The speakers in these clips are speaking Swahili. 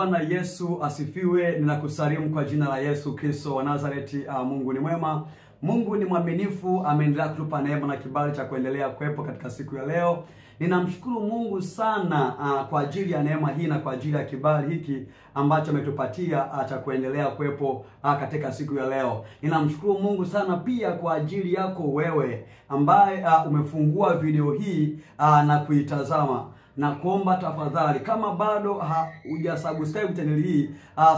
Bwana Yesu asifiwe. Ninakusalimu kwa jina la Yesu Kristo wa Nazareti. Mungu ni mwema, Mungu ni mwaminifu, ameendelea kutupa neema na kibali cha kuendelea kuwepo katika siku ya leo. Ninamshukuru Mungu sana kwa ajili ya neema hii na kwa ajili ya kibali hiki ambacho ametupatia cha kuendelea kuwepo katika siku ya leo. Ninamshukuru Mungu sana pia kwa ajili yako wewe ambaye umefungua video hii na kuitazama. Na kuomba tafadhali, kama bado hujasubscribe channel hii,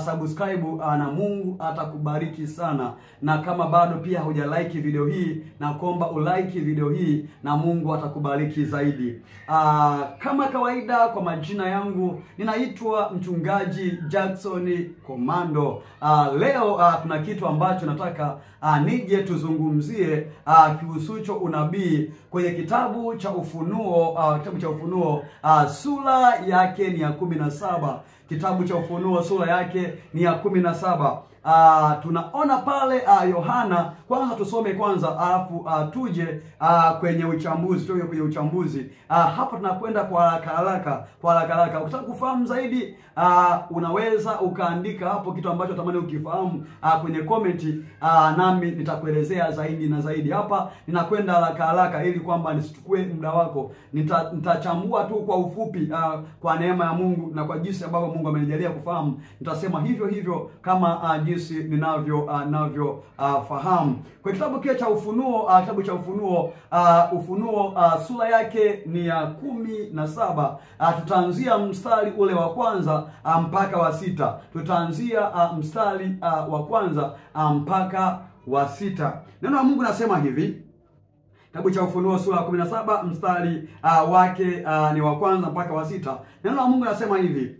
subscribe na Mungu atakubariki sana. Na kama bado pia hujalike video hii, na kuomba ulike video hii na Mungu atakubariki zaidi. Kama kawaida, kwa majina yangu ninaitwa Mchungaji Jackson Komando. Leo kuna kitu ambacho nataka nije tuzungumzie kihusucho unabii kwenye kitabu cha Ufunuo, sura yake ni ya 17. Kitabu cha Ufunuo sura yake ni ya 17. Tunaona pale Yohana. Kwanza tusome kwanza, alafu tuje kwenye uchambuzi. Hapa tunakwenda kwa haraka. Ukitaka kufahamu zaidi, unaweza ukaandika hapo kitu ambacho unatamani ukifahamu kwenye comment, nami nitakuelezea zaidi na zaidi. Hapa ninakwenda haraka ili kwamba nisichukue muda wako. Nitachambua tu kwa ufupi, kwa neema ya Mungu na kwa jinsi ambavyo Mungu amenijalia kufahamu. Nitasema hivyo kama jinsi ninavyo fahamu. Kwa kitabu kile cha Ufunuo, Ufunuo sura yake ni ya 17. Tutaanzia mstari ule wa kwanza mpaka wa 6. Tutaanzia mstari wa kwanza mpaka wa 6. Neno la Mungu nasema hivi. Kitabu cha Ufunuo sura ya 17 mstari wake ni wa kwanza mpaka wa 6. Neno la Mungu nasema hivi.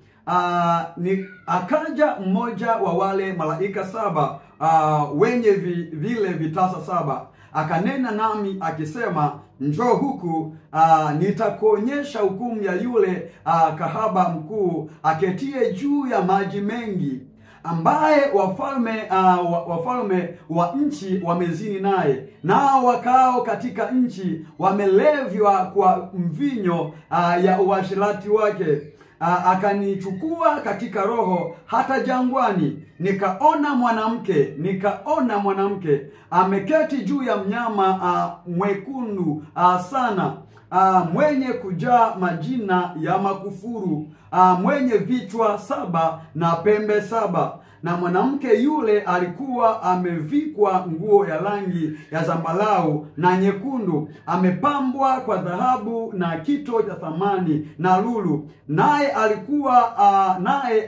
Akaja mmoja wa wale malaika 7 wenye vile vitasa 7, akanena nami akisema, njoo huku, nitakuonyesha hukumu ya yule kahaba mkuu aketie juu ya maji mengi, ambaye wafalme wa nchi wamezini naye, nao wakao katika nchi wamelevywa kwa mvinyo ya uasherati wake. Akanichukua katika roho hata jangwani, nikaona mwanamke ameketi juu ya mnyama mwekundu sana, mwenye kujaa majina ya makufuru, mwenye vichwa 7 na pembe 7. Na mwanamke yule alikuwa amevikwa nguo ya rangi ya zambarau na nyekundu, amepambwa kwa dhahabu na kito cha thamani na lulu. Naye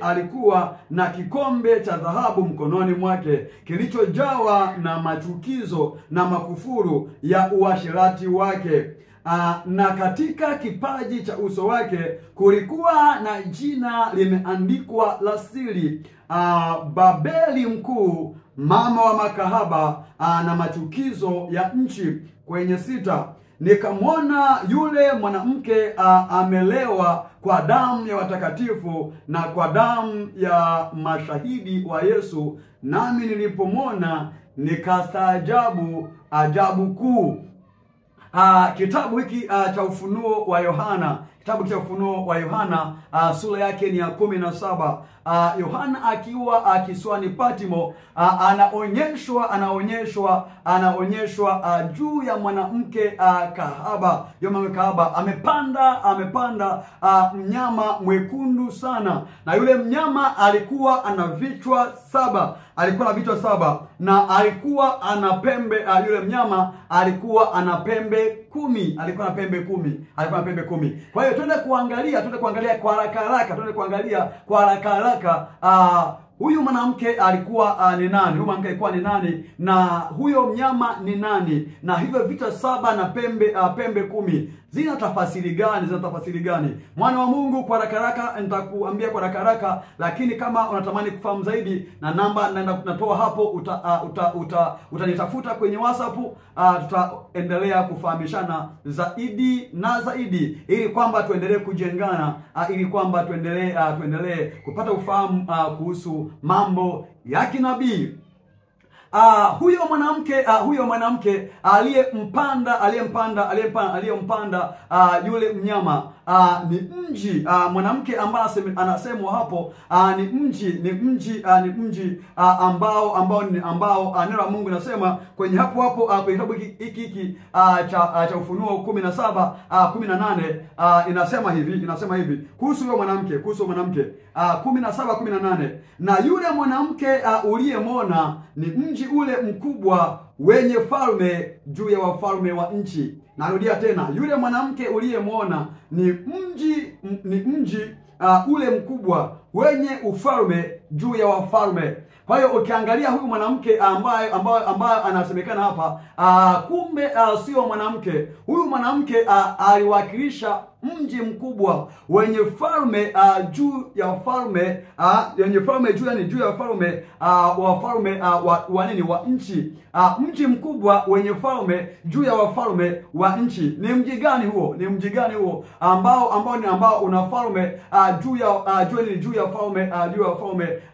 alikuwa na kikombe cha dhahabu mkononi mwake, kilichojawa na machukizo na makufuru ya uasherati wake. Na katika kipaji cha uso wake kulikuwa na jina limeandikwa la siri, Babeli mkuu, mama wa makahaba na machukizo ya nchi. Kwenye 6, nikamwona yule mwanamke amelewa kwa damu ya watakatifu na kwa damu ya mashahidi wa Yesu, nami nilipomwona nikastaajabu ajabu kuu. Kitabu hiki cha Ufunuo wa Yohana, sura yake ni ya 17. Yohana akiwa kisiwani Patmo, anaonyeshwa juu ya mwanamke kahaba. Amepanda mnyama mwekundu sana, na yule mnyama alikuwa ana vichwa 7. Na alikuwa ana pembe, yule mnyama alikuwa ana pembe 10. Kwa hiyo twende kuangalia kwa haraka haraka huyu mwanamke alikuwa ni nani? Na huyo mnyama ni nani? Na hivyo vichwa 7 na pembe 10 zina tafasiri gani? Mwana wa Mungu, kwa haraka nitakuambia kwa haraka, lakini kama unatamani kufahamu zaidi, na namba natoa hapo, utanitafuta kwenye WhatsApp. Tutaendelea kufahamishana zaidi na zaidi, ili kwamba tuendelee kujengana, ili kwamba tuendelee kupata ufahamu kuhusu mambo ya kinabii. huyo mwanamke aliyempanda yule mnyama ni mji. Mwanamke ambaye anasemwa hapo ni mji ambao neno la Mungu linasema kwenye hapo kwenye kitabu hiki cha Ufunuo 17:18 inasema hivi kuhusu huyo mwanamke 17:18, na yule mwanamke uliyemwona ni mji ule mkubwa wenye falme juu ya wafalme wa nchi. Narudia tena, yule mwanamke uliyemwona ni mji ule mkubwa wenye ufalme juu ya wafalme. Kwa hiyo ukiangalia huyu mwanamke ambaye anasemekana hapa, kumbe sio mwanamke. Huyu mwanamke aliwakilisha mji mkubwa wenye falme juu ya falme, wenye falme juu ya falme wa nchi. Mji mkubwa wenye falme juu ya wafalme wa nchi. Ni mji gani huo? Ni mji gani huo ambao una falme juu ya falme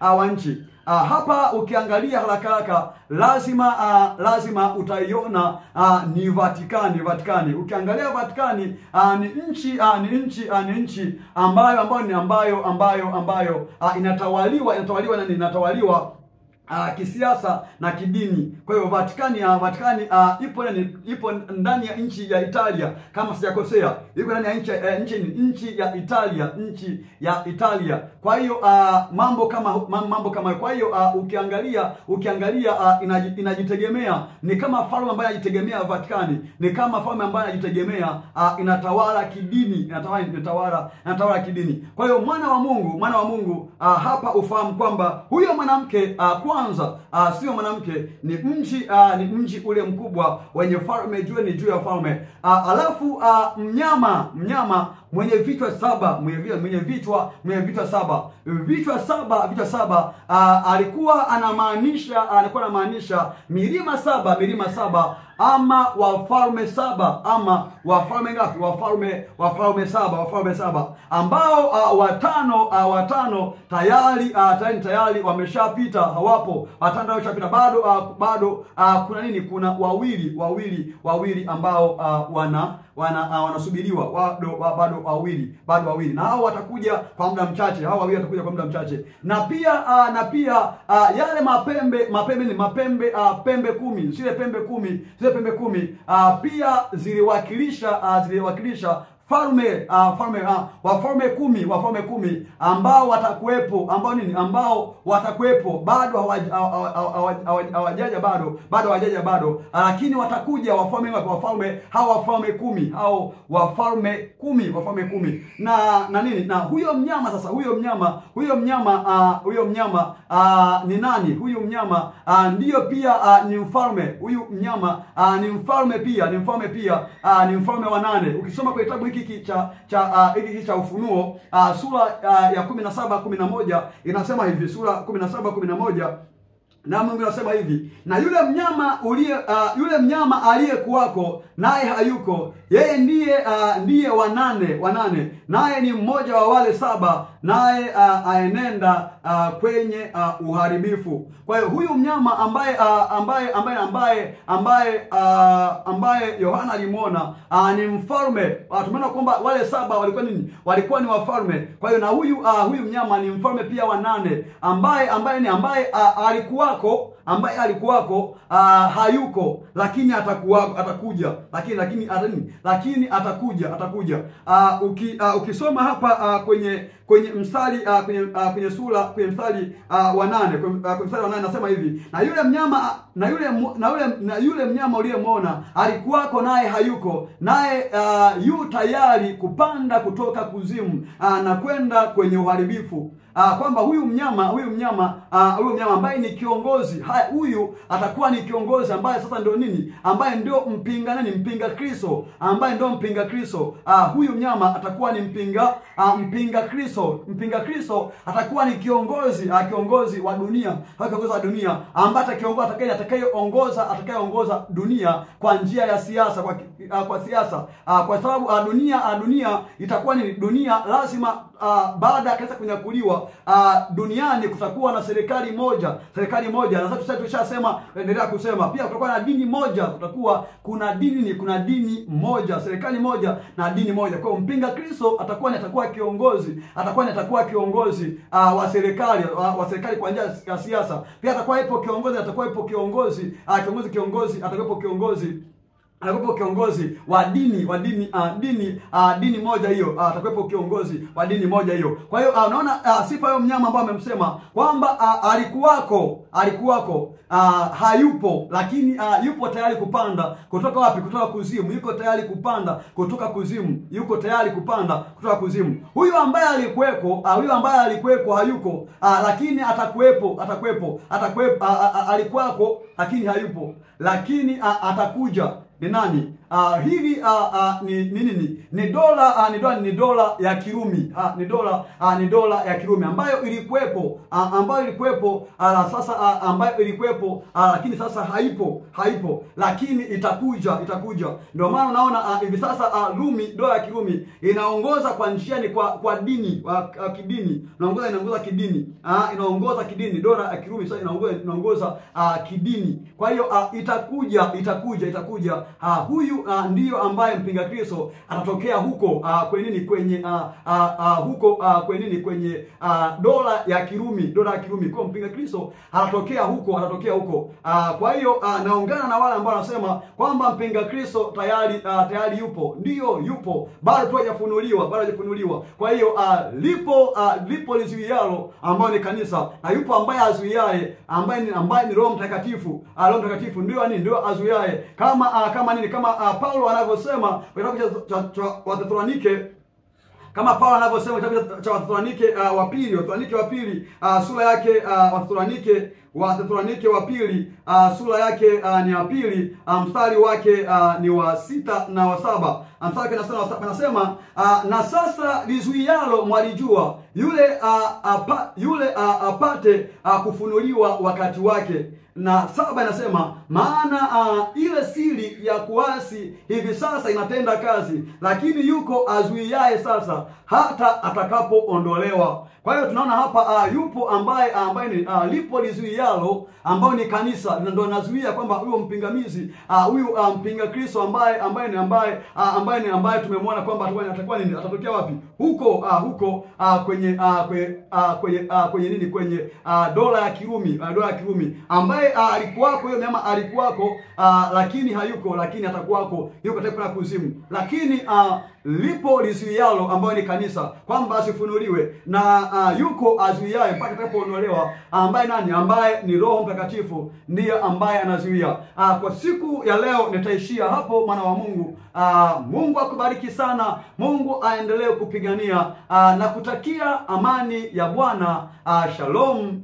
wa nchi? Hapa ukiangalia haraka lazima utaiona ni Vatikani. Ukiangalia Vatikani ni nchi ambayo inatawaliwa kisiasa na kidini. Kwa hiyo Vatikani ipo ndani ya nchi ya Italia kama sijakosea. Iko ndani ya nchi ya Italia. Kwa hiyo mambo kama kwa hiyo ukiangalia inajitegemea, ni kama falme ambayo inajitegemea Vatikani, ni kama falme ambayo inajitegemea inatawala kidini, inatawala kidini. Kwa hiyo mwana wa Mungu hapa ufahamu kwamba huyo mwanamke kwanza sio mwanamke, ni mji ule mkubwa wenye falme juu ya falme. Alafu mnyama mwenye vichwa saba, vichwa saba alikuwa anamaanisha milima saba ama wafalme saba, ama wafalme ngapi? Wafalme saba ambao watano tayari wameshapita, hawapo. Watano wameshapita, bado kuna nini? Kuna wawili ambao wanasubiriwa, bado wawili, na hao watakuja kwa muda mchache. Na pia yale pembe 10, zile pembe kumi pia ziliwakilisha wafalme kumi ambao watakuwepo bado hawajaja bado, lakini watakuja wafalme kumi na nini. Na huyo mnyama sasa, huyo mnyama ni nani? Huyu mnyama ndiyo pia ni mfalme. Huyu mnyama ni mfalme pia, ni mfalme wa 8. Ukisoma kwa kitabu hiki cha Ufunuo sura ya 17:11 inasema hivi, sura 17:11, na Mungu anasema hivi: na yule mnyama aliyekuwako naye hayuko, yeye ndiye wa nane, naye ni mmoja wa wale saba, naye aenenda kwenye uharibifu. Kwa hiyo huyu mnyama ambaye Yohana alimuona ni mfalme. Tumeona kwamba wale saba walikuwa nini? Walikuwa ni wafalme. Kwa hiyo na huyu mnyama ni mfalme pia wa 8 ambaye alikuwako hayuko, lakini atakuja, lakini atakuja. Ukisoma hapa kwenye mstari kwenye mstari wa 8, kwenye mstari wa 8 nasema hivi: na yule mnyama uliyemwona alikuwako naye hayuko, naye yu tayari kupanda kutoka kuzimu na kwenda kwenye uharibifu. Kwamba huyu mnyama ambaye ni kiongozi, huyu atakuwa ni kiongozi ambaye sasa ndio nini? Ambaye ndio mpinga Kristo, huyu mnyama atakuwa ni mpinga Kristo atakuwa ni kiongozi wa dunia, ambaye atakayeongoza dunia kwa njia ya siasa, kwa siasa, kwa sababu dunia itakuwa ni dunia, lazima baada ya kanisa kunyakuliwa duniani kutakuwa na serikali moja, na sasa tushasema, endelea kusema pia kutakuwa na dini moja, kuna dini moja, serikali moja na dini moja. Kwa hiyo mpinga Kristo atakuwa kiongozi wa serikali kwa njia ya siasa. Pia atakuwa kiongozi wa dini moja hiyo, atakuwepo kiongozi wa dini moja hiyo. Kwa hiyo unaona sifa ya mnyama ambao amemsema kwamba alikuwako hayupo, lakini yupo tayari kupanda kutoka wapi? Kutoka kuzimu. Yuko tayari kupanda kutoka kuzimu. Huyu ambaye alikuweko hayuko, lakini atakuwepo. Alikuwako lakini hayupo, lakini atakuja. Ni nani? Hivi ni dola ya Kirumi. Ni dola ya Kirumi ambayo ilikuwepo lakini sasa haipo, lakini itakuja. Ndio maana unaona hivi sasa dola ya Kirumi inaongoza kwa njia ni kwa dini kidini. Inaongoza kidini. Dola ya Kirumi sasa inaongoza kidini. Kwa hiyo itakuja. Huyu ndiyo ambaye mpinga Kristo atatokea huko kwenye dola ya Kirumi. Kwa mpinga Kristo atatokea huko. Kwa hiyo naungana na wale ambao wanasema kwamba mpinga Kristo tayari yupo. Ndiyo yupo, bado hajafunuliwa. Kwa hiyo lipo lizuialo ambao ni kanisa, na yupo ambaye azuiaye ambaye ni Roho Mtakatifu. Roho Mtakatifu ndio azuiaye, kama Paulo anavyosema kitabu cha Wathesalonike, wa pili sura yake, Wathesalonike wa pili sura yake ni ya pili, mstari wake ni wa 6 na wa 7. Mstari anasema na sasa lizuialo mwalijua, yule apate kufunuliwa wakati wake. Na 7 inasema maana ile siri ya kuasi hivi sasa inatenda kazi, lakini yuko azuiaye sasa hata atakapoondolewa. Kwa hiyo tunaona hapa yupo ambaye lipo lizuialo ambao ni kanisa, ndio anazuia kwamba huyo mpingamizi, huyu mpinga Kristo ambaye tumemwona kwamba atakuwa nini, atatokea wapi? Huko kwenye dola ya Kirumi ambaye alikuwako. Huyo mnyama alikuwako, lakini hayuko, lakini atakuwako, yuko katika kuzimu. Lakini lipo lizuialo ambayo ni kanisa, kwamba asifunuliwe, na yuko azuiaye mpaka atakapoondolewa, ambaye nani? Ambaye ni Roho Mtakatifu, ndiye ambaye anazuia. Kwa siku ya leo nitaishia hapo, mwana wa Mungu. Mungu akubariki sana. Mungu aendelee kupigania na kutakia amani ya Bwana. Shalom.